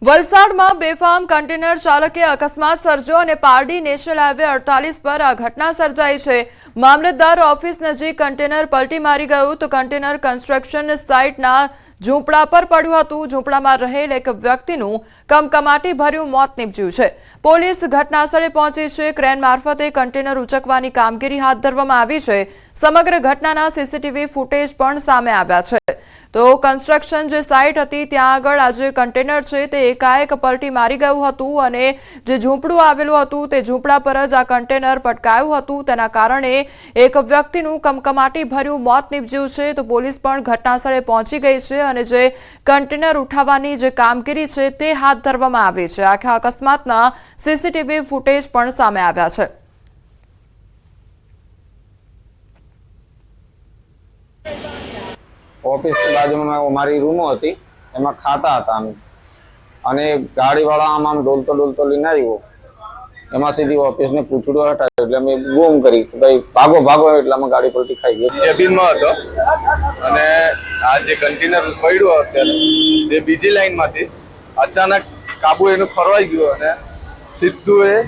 વલસાડમાં બેફામ કન્ટેનર ચાલકે અકસ્માત સર્જ્યો અને પારડી નેશનલ હાઈવે 48 પર આ ઘટના સર્જાઈ છે। મામલતદાર ઓફિસ નજીક કન્ટેનર પલટી મારી ગયું તો કન્ટેનર કન્સ્ટ્રક્શન સાઇટના ઝૂંપડા પર પડ્યું હતું। ઝૂંપડામાં રહેલ એક વ્યક્તિનું કમકમાટી ભર્યું મોત નીપજ્યું છે। પોલીસ ઘટનાસ્થળે પહોંચી છે। ક્રેન મારફતે કન્ટેનર ઉંચકવાની કામગીરી હાથ ધરવામાં આવી છે। સમગ્ર ઘટનાના સીસીટીવી ફૂટેજ પણ સામે આવ્યા છે। તો કન્સ્ટ્રક્શન જે સાઇટ હતી ત્યાં આગળ આ જે કન્ટેનર છે તે એકાએક પલટી મારી ગયું હતું અને જે ઝૂંપડું આવેલું હતું તે ઝૂંપડા પર જ આ કન્ટેનર પટકાયું હતું। તેના કારણે એક વ્યક્તિનું કમકમાટી ભર્યું મોત નીપજ્યું છે। તો પોલીસ પણ ઘટનાસ્થળે પહોંચી ગઈ છે અને જે કન્ટેનર ઉઠાવવાની જે કામગીરી છે તે હાથ ધરવામાં આવી છે। આખા અકસ્માતના સીસીટીવી ફૂટેજ પણ સામે આવ્યા છે। ऑफिस के बाजू में हमारी रूमो थी एम खाता था अने गाड़ीवाळा आम डोलतो लीने आव्यो एमां सीधी ऑफिस ने पूछड़ो हटाव्यो એટલે અમે બૂમ કરી કે ભાઈ ભાગો ભાગો એટલે અમે ગાડી પલટી ખાઈ ગઈ। કેબિનમાં હતો અને આ જે કન્ટેનર પડ્યું અત્યારે તે બીજી લાઈનમાંથી અચાનક કાબુ એનું ખરવાઈ ગયું અને સીધું એ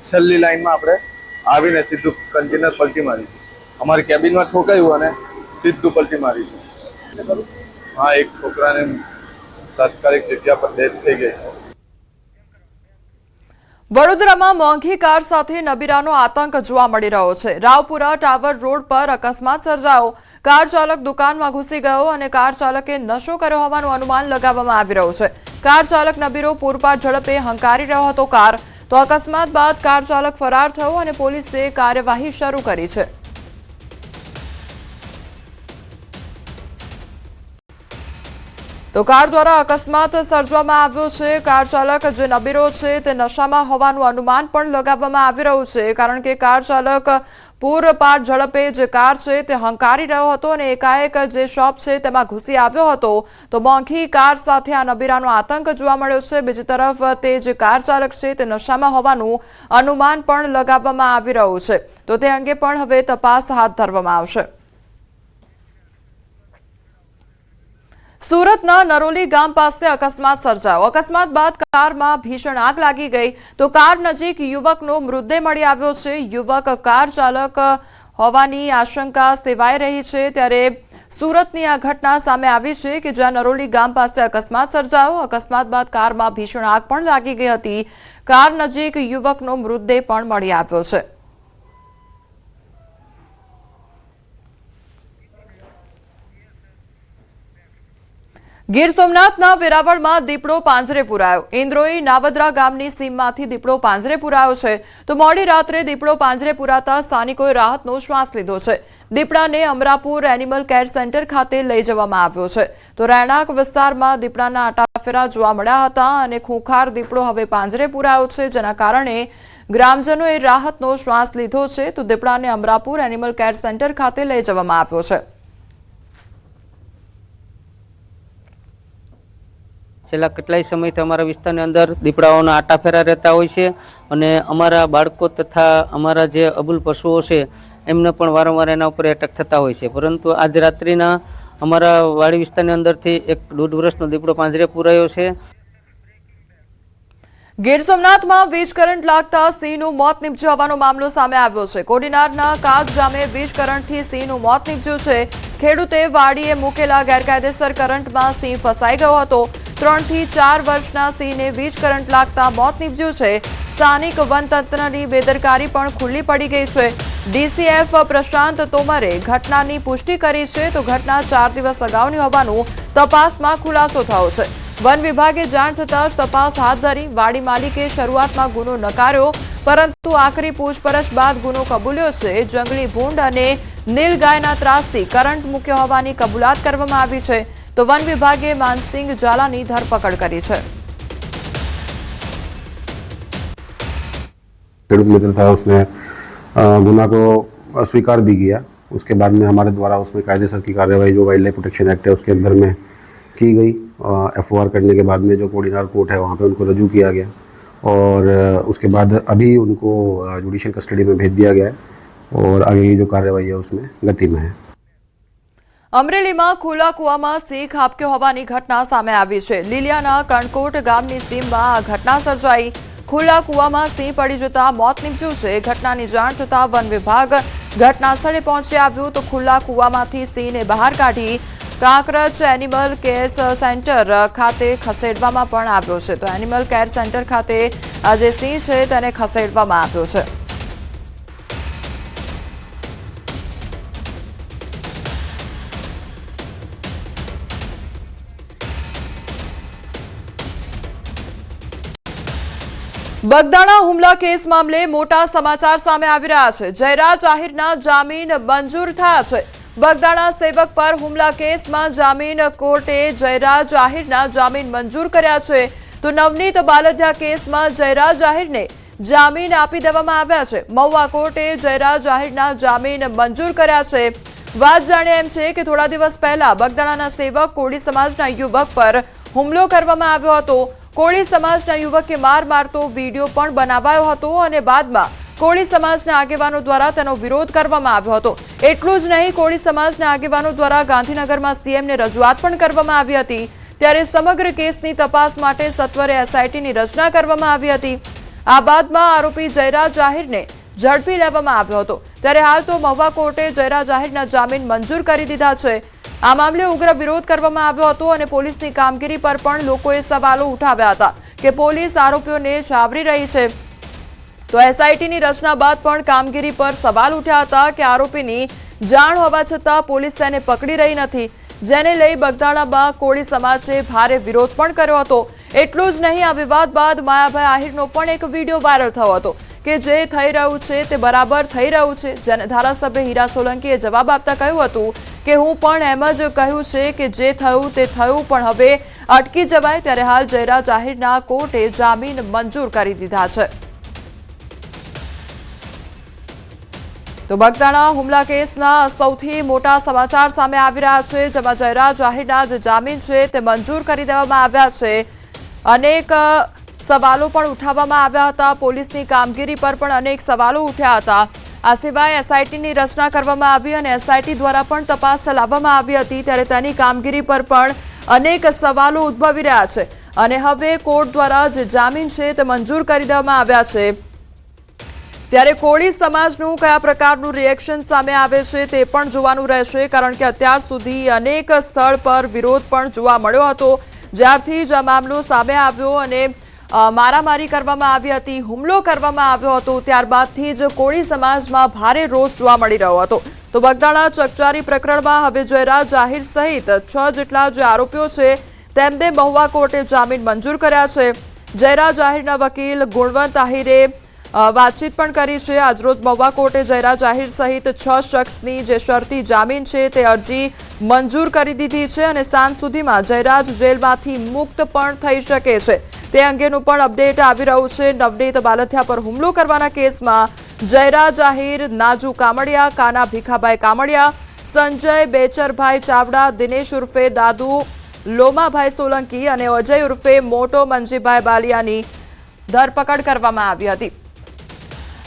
છેલ્લી લાઈનમાં આપણે આવીને સીધું કન્ટેનર પલટી મારી અમારી કેબિનમાં ઠોકાયું અને सीधू पलटी मारी। हाँ, एक छोकरा ने तात्कालिक जग्या पर डेथ थई गई है। વડોદરામાં મોંઘી કાર સાથે નબીરાનો આતંક જોવા મળી રહ્યો છે। રાવપુરા ટાવર રોડ પર અકસ્માત સર્જાયો। કાર ચાલક દુકાનમાં ઘૂસી ગયો અને કાર ચાલકે નશો કર્યો હોવાનું અનુમાન લગાવવામાં આવી રહ્યું છે। કાર ચાલક નબીરો પૂરપાટ ઝડપે હંકારી રહ્યો હતો કાર તો અકસ્માત બાદ કાર ચાલક ફરાર થયો અને પોલીસે કાર્યવાહી શરૂ કરી છે। તો કાર દ્વારા અકસ્માત સર્જવામાં આવ્યો છે। કાર ચાલક જે નબીરો છે તે નશામાં હોવાનું અનુમાન પણ લગાવવામાં આવી રહ્યું છે કારણ કે કાર ચાલક પૂરપાટ ઝડપે જે કાર છે તે હંકારી રહ્યો હતો અને એકાએક જે શોપ છે તેમાં ઘૂસી આવ્યો હતો તો મોંઘી કાર સાથે આ નબીરાનો આતંક જોવા મળ્યો છે। બીજી તરફ તે જે કાર ચાલક છે તે નશામાં હોવાનું અનુમાન પણ લગાવવામાં આવી રહ્યું છે તો તે અંગે પણ હવે તપાસ હાથ ધરવામાં આવશે। સુરતના નરોલી ગામ પાસે અકસ્માત સર્જાયો। અકસ્માત બાદ કારમાં ભીષણ આગ લાગી ગઈ તો કાર નજીક યુવકનો મૃતદેહ મળી આવ્યો છે। યુવક કાર ચાલક હોવાની આશંકા સેવાઈ રહી છે ત્યારે સુરતની આ ઘટના સામે આવી છે કે જ્યાં નરોલી ગામ પાસે અકસ્માત સર્જાયો। અકસ્માત બાદ કારમાં ભીષણ આગ પણ લાગી ગઈ હતી। કાર નજીક યુવકનો મૃતદેહ પણ મળી આવ્યો છે। ગીર સોમનાથના વેરાવળમાં દીપડો પાંજરે પુરાયો। ઇન્દ્રોઈ નાવદરા ગામની સીમમાંથી દીપડો પાંજરે પુરાયો છે તો મોડી રાત્રે દીપડો પાંજરે પુરાતા સ્થાનિકોએ રાહતનો શ્વાસ લીધો છે। દીપડાને અમરાપુર એનિમલ કેર સેન્ટર ખાતે લઈ જવામાં આવ્યો છે તો રહેણાંક વિસ્તારમાં દીપડાના આટાફેરા જોવા મળ્યા હતા અને ખૂંખાર દીપડો હવે પાંજરે પુરાયો છે જેના કારણે ગ્રામજનોએ રાહતનો શ્વાસ લીધો છે તો દીપડાને અમરાપુર એનિમલ કેર સેન્ટર ખાતે લઈ જવામાં આવ્યો છે। છેલ્લા કેટલાય સમયથી અમારા વિસ્તારની અંદર દીપડાઓના આટાફેરા રહેતા હોય છે અને અમારા બાળકો તથા અમારા જે અબુલ પશુઓ છે એમને પણ વારંવાર એના ઉપર એટેક થતા હોય છે પરંતુ આજ રાત્રિના અમારા વાડી વિસ્તારની અંદરથી એક 1.5 વર્ષનો દીપડો પાંજરે પુરાયો છે। ગીર સોમનાથમાં વીજ કરંટ લાગતા સિંહનું મોત નીપજ્યું હોવાનો મામલો સામે આવ્યો છે। કોડીનારના કાજ ગામે વીજ કરંટથી સિંહનું મોત નીપજ્યું છે। ખેડૂતે વાડીએ મૂકેલા ગેરકાયદેસર કરંટમાં સિંહ ફસાઈ ગયો હતો। 3 થી 4 વર્ષના સિંહને વીજ કરંટ લાગતા મોત નીપજ્યું છે। સ્થાનિક વનતંત્રની બેદરકારી પણ ખુલ્લી પડી ગઈ છે। ડીસીએફ પ્રશાંત તોમરે ઘટનાની પુષ્ટિ કરી છે તો ઘટના 4 દિવસ અગાઉની હોવાનું તપાસમાં ખુલાસો થયો છે। વન વિભાગે જાણ થતાં જ તપાસ હાથ ધરી। વાડી માલિકે શરૂઆતમાં ગુનો નકાર્યો પરંતુ આખરી પૂછપરછ બાદ ગુનો કબૂલ્યો છે। જંગલી ભૂંડ અને નીલગાયના ત્રાસથી કરંટ મૂક્યો હોવાની કબૂલાત કરવામાં આવી છે તો વન વિભાગે માનસિંહ ઝાલાની ધરપકડ કરી છે। ખેડૂત મિત્ર था उसने गुना को स्वीकार भी किया। उसके बाद में हमारे द्वारा उसमें कायदेसर की कार्रवाई जो वाइल्ड लाइफ प्रोटेक्शन एक्ट है उसके अंदर में की गई। एफओआर करने के बाद में जो कोडिनार कोर्ट है वहाँ पे उनको रजू किया गया और उसके बाद अभी उनको जुडिशियल कस्टडी में भेज दिया गया है और आगे की जो कार्रवाई है उसमें गति में है। અમરેલીમાં ખુલ્લા કૂવામાં સિંહ ખાબક્યો હોવાની ઘટના સામે આવી છે. લીલિયાના કણકોટ ગામની સીમમાં આ ઘટના સર્જાઈ. ખુલ્લા કૂવામાં સિંહ પડી જતા મોત નીપજ્યું છે. ઘટનાની જાણ થતાં વન વિભાગ ઘટનાસ્થળે પહોંચી આવ્યું તો ખુલ્લા કૂવામાંથી સિંહને બહાર કાઢી કાંકરજ એનિમલ કેર સેન્ટર ખાતે ખસેડવામાં પણ આવ્યો છે. તો એનિમલ કેર સેન્ટર ખાતે આ જે સિંહ છે તેને ખસેડવામાં આવ્યો છે. બગદાણા હુમલા કેસ મામલે મોટા સમાચાર સામે આવી રહ્યા છે. જયરાજ આહિરના જામીન મંજૂર થયા છે. બગદાણા સેવક પર હુમલા કેસમાં જામીન કોર્ટે જયરાજ આહિરના જામીન મંજૂર કર્યા છે. તો નવનીત બાલદિયા કેસમાં જયરાજ આહિરને જામીન આપી દેવામાં આવ્યા છે. મહુવા કોર્ટે જયરાજ આહિરના જામીન મંજૂર કર્યા છે. વાત જાણે એમ છે કે થોડા દિવસ પહેલા બગદાણાના સેવક કોળી સમાજના યુવક પર હુમલો કરવામાં આવ્યો હતો. કોળી સમાજના યુવકે માર મારતો વિડીયો પણ બનાવાયો હતો અને બાદમાં કોળી સમાજના આગેવાનો દ્વારા તેનો વિરોધ કરવામાં આવ્યો હતો. એટલું જ નહીં, કોળી સમાજના આગેવાનો દ્વારા ગાંધીનગરમાં સીએમને રજૂઆત પણ કરવામાં આવી હતી. ત્યારે સમગ્ર કેસની તપાસ માટે સત્વરે એસઆઈટીની રચના કરવામાં આવી હતી. આ બાદમાં આરોપી જયરાજ આહિરને ઝડપી લેવામાં આવ્યો હતો. ત્યારે હાલ તો મહુવા કોર્ટે જયરાજ આહિરના જામીન મંજૂર કરી દીધા છે. આ મામલે ઉગ્ર વિરોધ કરવામાં આવ્યો હતો અને પોલીસની કામગીરી પર પણ લોકોએ સવાલો ઉઠાવ્યા હતા કે પોલીસ આરોપીઓને છાવરી રહી છે. તો એસઆઈટીની રચના બાદ પણ કામગીરી પર સવાલ ઉઠ્યા હતા કે આરોપીની જાણ હોવા છતાં પોલીસ તેને પકડી રહી નથી, જેને લઈ બગદાણામાં કોળી સમાજે ભારે વિરોધ પણ કર્યો હતો. એટલું જ નહીં, આ વિવાદ બાદ માયાભાઈ આહિરનો પણ એક વિડીયો વાયરલ થયો હતો કે જે થઈ રહ્યું છે તે બરાબર થઈ રહ્યું છે, જેને ધારાસભ્ય હીરા સોલંકીએ જવાબ આપતા કહ્યું હતું કે હું પણ એમ જ કહ્યું છે કે જે થયું તે થયું, પણ હવે અટકી જવાય. ત્યારે હાલ જયરાજ આહિરના કોર્ટે જામીન મંજૂર કરી દીધા છે. તો બગદાણા હુમલા કેસના સૌથી મોટા સમાચાર સામે આવી રહ્યા છે, જેમાં જયરાજ આહિરના જે જામીન છે તે મંજૂર કરી દેવામાં આવ્યા છે. અનેક સવાલો પણ ઉઠાવવામાં આવ્યા હતા. પોલીસની કામગીરી પર પણ અનેક સવાલો ઉઠ્યા હતા. આ સિવાય એસઆઈટીની રચના કરવામાં આવી અને એસઆઈટી દ્વારા પણ તપાસ ચલાવવામાં આવી હતી. ત્યારે તેની કામગીરી પર પણ અનેક સવાલો ઉદ્ભવી રહ્યા છે અને હવે કોર્ટ દ્વારા જે જામીન છે તે મંજૂર કરી દેવામાં આવ્યા છે. ત્યારે કોળી સમાજનું કયા પ્રકારનું રિએક્શન સામે આવે છે તે પણ જોવાનું રહેશે, કારણ કે અત્યાર સુધી અનેક સ્થળ પર વિરોધ પણ જોવા મળ્યો હતો. જ્યારથી જ આ મામલો સામે આવ્યો અને મારામારી કરવામાં આવી હતી, હુમલો કરવામાં આવ્યો હતો, ત્યારબાદથી જ કોળી સમાજમાં ભારે રોષ જોવા મળી રહ્યો હતો. તો બગદાણા ચકચારી પ્રકરણમાં હવે જયરાજ આહિર સહિત 6 જેટલા જે આરોપીઓ છે તેમને મહુવા કોર્ટે જામીન મંજૂર કર્યા છે. જયરાજ આહિરના વકીલ ગુણવંત આહિરે વાતચીત પણ કરી છે. આજરોજ મહુવા કોર્ટે જયરાજ આહિર સહિત 6 શખ્સની જે શરતી જામીન છે તે અરજી મંજૂર કરી દીધી છે અને સાંજ સુધીમાં જયરાજ જેલમાંથી મુક્ત પણ થઈ શકે છે. તે અંગેનું પણ અપડેટ આવી રહ્યું છે. નવનીત બાલદિયા પર હુમલો કરવાના કેસમાં જયરાજ આહિર, નાજુ કામડિયા, કાના ભીખાભાઈ કામડિયા, સંજય બેચરભાઈ ચાવડા, દિનેશ ઉર્ફે દાદુ, લોમાભાઈ સોલંકી અને અજય ઉર્ફે મોટો મંજીભાઈ બાલિયાની ધરપકડ કરવામાં આવી હતી.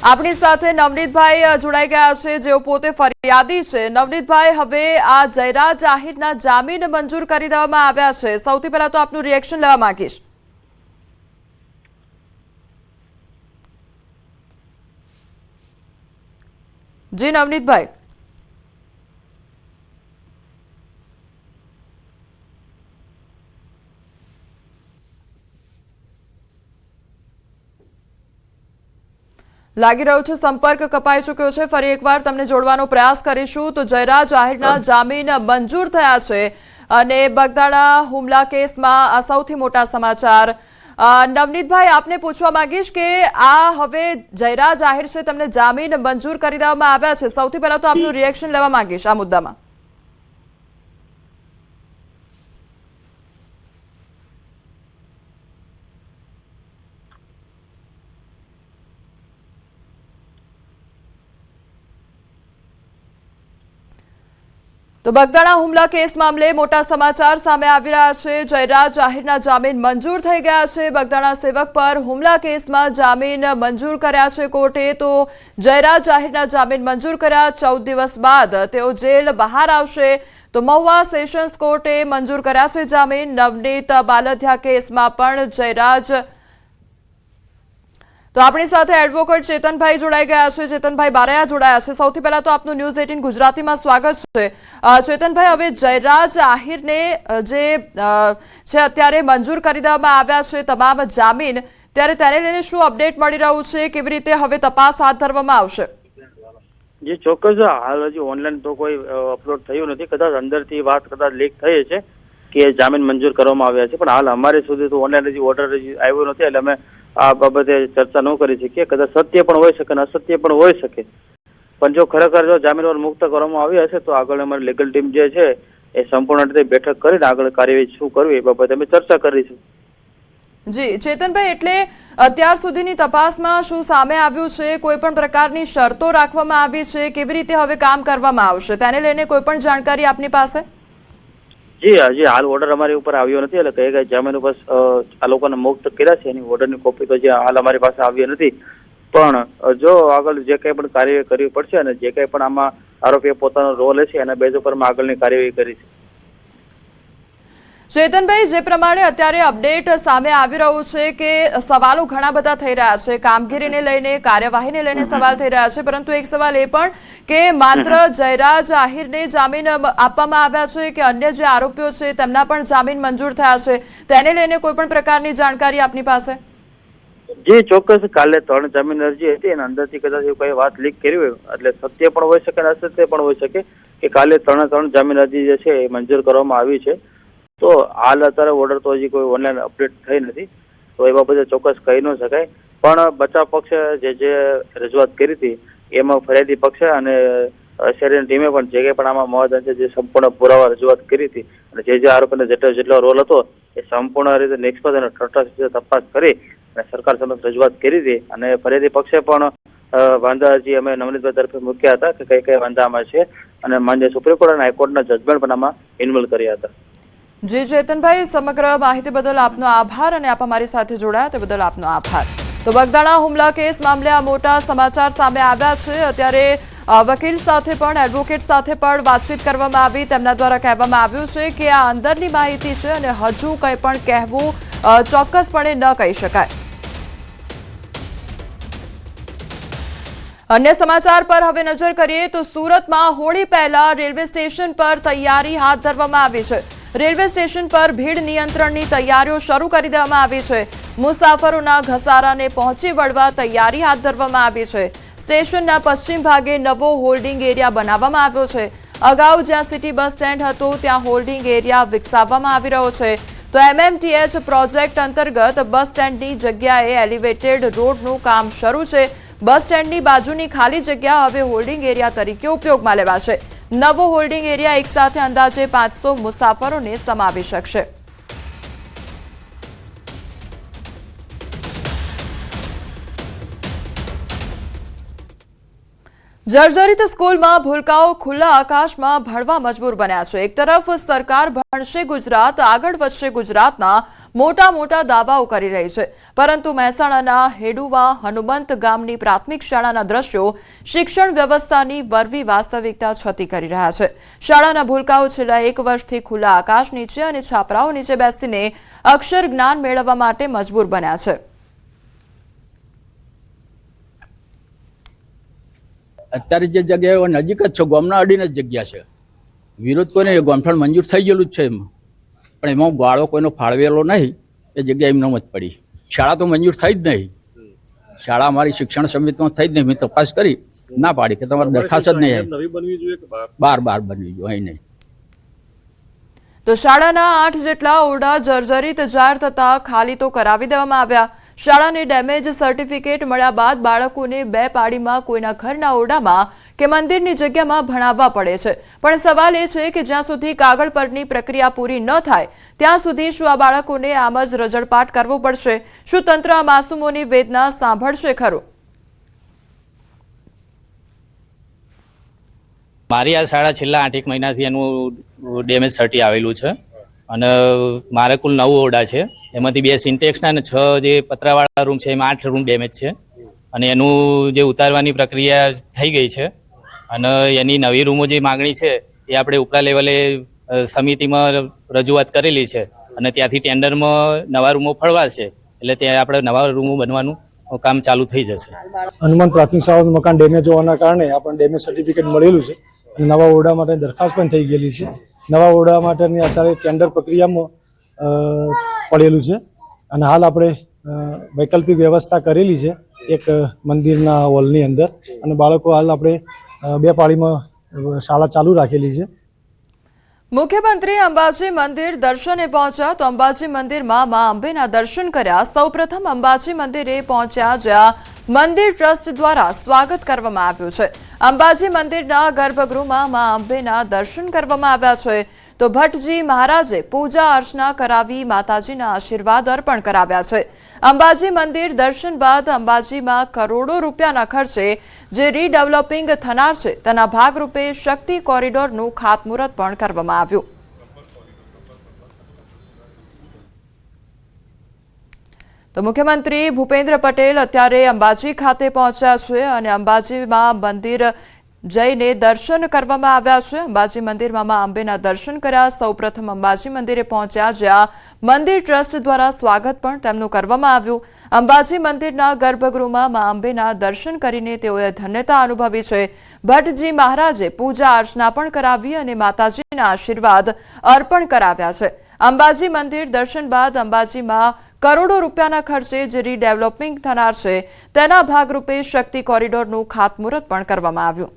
આપણી સાથે નવનીતભાઈ જોડાઈ ગયા છે, જેઓ પોતે ફરિયાદી છે. નવનીતભાઈ, હવે આ જયરાજ આહિરના જામીન મંજૂર કરી દેવામાં આવ્યા છે. સૌથી પહેલા તો આપનું રિએક્શન લેવા માંગીશ. જી નવનીતભાઈ. લાગી રહ્યું છે સંપર્ક કપાઈ ચૂક્યો છે. ફરી એકવાર તમને જોડવાનો પ્રયાસ કરીશું. તો જયરાજ આહિરના જામીન મંજૂર થયા છે અને બગદાણા હુમલા કેસમાં આ સૌથી મોટા સમાચાર. નવનીતભાઈ, આપને પૂછવા માંગીશ કે આ હવે જયરાજ આહિર છે, તમને જામીન મંજૂર કરી દેવામાં આવ્યા છે. સૌથી પહેલા તો આપનું રિએક્શન લેવા માંગીશ આ મુદ્દામાં. તો બગદાણા હુમલા કેસ મામલે મોટા સમાચાર સામે આવી રહ્યા છે. જયરાજ આહિરના જામીન મંજૂર થઈ ગયા છે. બગદાણા સેવક પર હુમલા કેસમાં જામીન મંજૂર કર્યા છે કોર્ટે. તો જયરાજ આહિરના જામીન મંજૂર કર્યા. 14 દિવસ બાદ તેઓ જેલ બહાર આવશે. તો મહુવા સેશન્સ કોર્ટે મંજૂર કર્યા છે જામીન. નવનીત બાલધિયા કેસમાં પણ જયરાજ. તો આપણી સાથે એડવોકેટ ચેતનભાઈ જોડાઈ ગયા છે. ચેતનભાઈ બારૈયા જોડાયા છે. સૌથી પહેલા તો આપનું ન્યૂઝ 18 ગુજરાતીમાં સ્વાગત છે. ચેતનભાઈ, હવે જયરાજ આહિરને જે છે અત્યારે મંજૂર કરી દેવામાં આવ્યા છે તમામ જામીન, ત્યારે તેને લઈને શું અપડેટ મળી રહ્યું છે? કેવી રીતે હવે તપાસ હાથ ધરવામાં આવશે? જે ચોક્કસ હાલ હજી ઓનલાઈન તો કોઈ અપલોડ થયું નથી. કદાચ અંદરથી વાત કદાચ લીક થઈ છે કે જામીન મંજૂર કરવામાં આવ્યા છે, પણ હાલ અમારે સુધી તો ઓનલાઈન હજી ઓર્ડર આવ્યો નથી, એટલે અમે આ બાબતે ચર્ચા ન કરી શકીએ. કદાચ સત્ય પણ હોઈ શકે અને અસત્ય પણ હોઈ શકે, પણ જો ખરેખર જો જામીન પર મુક્ત કરવામાં આવ્યા હશે તો આગળ અમારી લીગલ ટીમ જે છે એ સંપૂર્ણ રીતે બેઠક કરીને આગળ કાર્યવાહી શું કરવી એ બાબતે અમે ચર્ચા કરીશું. જી ચેતનભાઈ, એટલે અત્યાર સુધીની તપાસમાં શું સામે આવ્યું છે? કોઈ પણ પ્રકારની શરતો રાખવામાં આવી છે? કેવી રીતે હવે કામ કરવામાં આવશે તેને લઈને કોઈ પણ જાણકારી આપની પાસે? જી હજી હાલ ઓર્ડર અમારી ઉપર આવ્યો નથી, એટલે કઈ જામીન ઉપર આ લોકોને મુક્ત કર્યા છે એની ઓર્ડરની કોપી તો જે હાલ અમારી પાસે આવી નથી, પણ જો આગળ જે કંઈ પણ કાર્યવાહી કરવી પડશે અને જે કંઈ પણ આમાં આરોપીએ પોતાનો રોલ હશે એના બેઝ ઉપર આગળની કાર્યવાહી કરી છે. ચેતનભાઈ, જે પ્રમાણે અત્યારે અપડેટ સામે આવી રહ્યું છે કે સવાલો ઘણા બધા થઈ રહ્યા છે, કામગીરીને લઈને, કાર્યવાહીને લઈને સવાલ થઈ રહ્યા છે, પરંતુ એક સવાલ એ પણ કે માત્ર જયરાજ આહિરને જામીન આપવામાં આવ્યા છે કે અન્ય જે આરોપીઓ છે તેમના પણ જામીન મંજૂર થયા છે, તેને લઈને કોઈ પણ પ્રકારની જાણકારી આપની પાસે? જી ચોક્કસ, કાલે 3 જામીન અરજી હતી અને અંદરથી કદાચ એવું કઈ વાત લીક કરી હોય, એટલે સત્ય પણ હોઈ શકે અને અસત્ય પણ હોઈ શકે કે કાલે 3 જામીન અરજી જે છે એ મંજૂર કરવામાં આવી છે. તો હાલ અત્યારે ઓર્ડર તો હજી કોઈ ઓનલાઈન અપડેટ થઈ નથી, તો એ બાબતે ચોક્કસ કહી ન શકાય, પણ બચાવ પક્ષે જે રજૂઆત કરી હતી એમાં ફરિયાદી પક્ષે અને શહેરની ટીમે પણ જે કંઈ પણ આમાં મહદ જે સંપૂર્ણ પુરાવા રજૂઆત કરી હતી અને જે આરોપીનો જેટલો રોલ હતો એ સંપૂર્ણ રીતે નિષ્પક્ષ અને તટસ્થ રીતે તપાસ કરી અને સરકાર સમક્ષ રજૂઆત કરી હતી. અને ફરિયાદી પક્ષે પણ વાંધા અરજી અમે નવનીતભાઈ તરફે મૂક્યા હતા કે કઈ વાંધામાં છે, અને માન્ય સુપ્રીમ કોર્ટ અને હાઈકોર્ટના જજમેન્ટ પણ આમાં ઇન્વોલ્વ કર્યા હતા. જી ચેતનભાઈ, સમગ્ર માહિતી બદલ આપનો આભાર અને આપ અમારી સાથે જોડાયા તે બદલ આપનો આભાર. તો બગદાણા હુમલા કેસ મામલે આ મોટા સમાચાર સામે આવ્યા છે. અત્યારે વકીલ સાથે પણ, એડવોકેટ સાથે પણ વાતચીત કરવામાં આવી. તેમના દ્વારા કહેવામાં આવ્યું છે કે આ અંદરની માહિતી છે અને હજુ કંઈ પણ કહેવું ચોક્કસપણે ન કહી શકાય. અન્ય સમાચાર પર હવે નજર કરીએ તો સુરતમાં હોળી પહેલા રેલવે સ્ટેશન પર તૈયારી હાથ ધરવામાં આવી છે. રેલવે સ્ટેશન પર ભીડ નિયંત્રણની તૈયારીઓ શરૂ કરી દેવામાં આવી છે. મુસાફરોના ઘસારાને પહોંચી વળવા તૈયારી હાથ ધરવામાં આવી છે. સ્ટેશનના પશ્ચિમ ભાગે નવો હોલ્ડિંગ એરિયા બનાવવામાં આવ્યો છે. અગાઉ જ્યાં સિટી બસ સ્ટેન્ડ હતું ત્યાં હોલ્ડિંગ એરિયા વિકસાવવામાં આવી રહ્યો છે. તો MMTH પ્રોજેક્ટ અંતર્ગત બસ સ્ટેન્ડની જગ્યાએ એલિવેટેડ રોડનું કામ શરૂ છે. બસ સ્ટેન્ડની બાજુની ખાલી જગ્યા હવે હોલ્ડિંગ એરિયા તરીકે ઉપયોગમાં લેવાશે. નવો હોલ્ડિંગ એરિયા એક સાથે અંદાજે 500 મુસાફરોને સમાવી શકશે. જર્જરિત સ્કૂલમાં ભૂલકાઓ ખુલ્લા આકાશમાં ભણવા મજબૂર બન્યા છે. એક તરફ સરકાર ભણશે ગુજરાત, આગળ વધશે ગુજરાતના મોટા દાવાઓ કરી રહી છે, પરંતુ મહેસાણાના હેડુવા હનુમંત ગામની પ્રાથમિક શાળાના દ્રશ્યો શિક્ષણ વ્યવસ્થાની વરવી વાસ્તવિકતા છતી કરી રહ્યા છે. શાળાના ભૂલકાઓ છેલ્લા 1 વર્ષથી ખુલ્લા આકાશ નીચે અને છાપરાઓ નીચે બેસીને અક્ષર જ્ઞાન મેળવવા માટે મજબૂર બન્યા છે. અત્યારે જે જગ્યાએ નજીક જ છે, ગામના અડીને જ જગ્યા છે. વિરોધ કોઈને ગામઠાણ મંજૂર થઈ ગયેલું જ છે એમાં, પણ એમાં ગાળો કોઈનો ફાળવેલો નહીં, એ જગ્યા એમનો જ પડી. શાળા તો મંજૂર થઈ જ નહીં, શાળા અમારી શિક્ષણ સમિતિમાં થઈ જ નહીં. મેં તપાસ કરી, ના પાડી કે તમારે દરખાસ્ત જ નહીં, બાર બનવી જોઈએ, અહીં નહીં. તો શાળાના 8 જેટલા ઓરડા જર્જરિત જાહેર થતા ખાલી તો કરાવી દેવામાં આવ્યા. શાળાને ડેમેજ સર્ટિફિકેટ મળ્યા બાદ બાળકોને 2 પાડીમાં કોઈના ઘરના ઓરડામાં કે મંદિરની જગ્યામાં ભણાવવા પડે છે. પણ સવાલ એ છે કે જ્યાં સુધી કાગળ પરની પ્રક્રિયા પૂરી ન થાય ત્યાં સુધી શું આ બાળકોને આમ જ રજળપાટ કરવો પડશે? શું તંત્ર આ માસૂમોની વેદના સાંભળશે ખરું? મારી આ શાળા છેલ્લા 8 મહિનાથી એનું ડેમેજ સર્ટી આવેલું છે અને મારે કુલ 9 ઓરડા છે. એમાંથી 2 સિન્ટેક્સના અને 6 જે પતરાવાળા રૂમ છે એમાં 8 રૂમ ડેમેજ છે અને એનું જે ઉતારવાની પ્રક્રિયા થઈ ગઈ છે અને એની નવી રૂમો જે માગણી છે એ આપણે ઉપલા લેવલે સમિતિમાં રજૂઆત કરેલી છે અને ત્યાંથી ટેન્ડરમાં નવા રૂમો ફળવાશે એટલે ત્યાં આપણે નવા રૂમો બનવાનું કામ ચાલુ થઈ જશે. હનુમાન પ્રાથમિક શાળાનું મકાન ડેમેજ હોવાના કારણે આપણને ડેમેજ સર્ટિફિકેટ મળેલું છે અને નવા ઓરડા માટે દરખાસ્ત પણ થઈ ગયેલી છે. નવા ઓરડા માટેની અત્યારે ટેન્ડર પ્રક્રિયામાં પડેલું છે અને હાલ આપણે વૈકલ્પિક વ્યવસ્થા કરેલી છે એક મંદિરના હોલની અંદર અને બાળકો હાલ આપણે 2 પાળીમાં શાળા ચાલુ રાખેલી છે. મુખ્યમંત્રી અંબાજી મંદિર દર્શને પહોંચ્યા તો અંબાજી મંદિરમાં મા અંબેના દર્શન કર્યા. સૌપ્રથમ અંબાજી મંદિરે પહોંચ્યા જ્યાં મંદિર ટ્રસ્ટ દ્વારા સ્વાગત કરવામાં આવ્યું છે. અંબાજી મંદિરના ગર્ભગૃહમાં મા અંબેના દર્શન કરવામાં આવ્યા છે તો ભટ્ટજી મહારાજે પૂજા અર્ચના કરાવી માતાજીના આશીર્વાદ અર્પણ કરાવ્યા છે. અંબાજી મંદિર દર્શન બાદ અંબાજીમાં કરોડો રૂપિયાના ખર્ચે જે રીડેવલપિંગ થનાર છે તેના ભાગરૂપે શક્તિ કોરિડોરનું ખાતમુહૂર્ત પણ કરવામાં આવ્યું. તો મુખ્યમંત્રી ભૂપેન્દ્ર પટેલ અત્યારે અંબાજી ખાતે પહોંચ્યા છે અને અંબાજીમાં મંદિર જઈને દર્શન કરવામાં આવ્યા છે. અંબાજી મંદિરમાં મા અંબેના દર્શન કર્યા. સૌપ્રથમ અંબાજી મંદિરે પહોંચ્યા જ્યાં મંદિર ટ્રસ્ટ દ્વારા સ્વાગત પણ તેમનું કરવામાં આવ્યું. અંબાજી મંદિરના ગર્ભગૃહમાં મા અંબેના દર્શન કરીને તેઓએ ધન્યતા અનુભવી છે. ભટ્ટજી મહારાજે પૂજા અર્ચના પણ કરાવી અને માતાજીના આશીર્વાદ અર્પણ કરાવ્યા છે. અંબાજી મંદિર દર્શન બાદ અંબાજીમાં કરોડો રૂપિયાના ખર્ચે જે રીડેવલપિંગ થનાર છે તેના ભાગરૂપે શક્તિ કોરિડોરનું ખાતમુહૂર્ત પણ કરવામાં આવ્યું.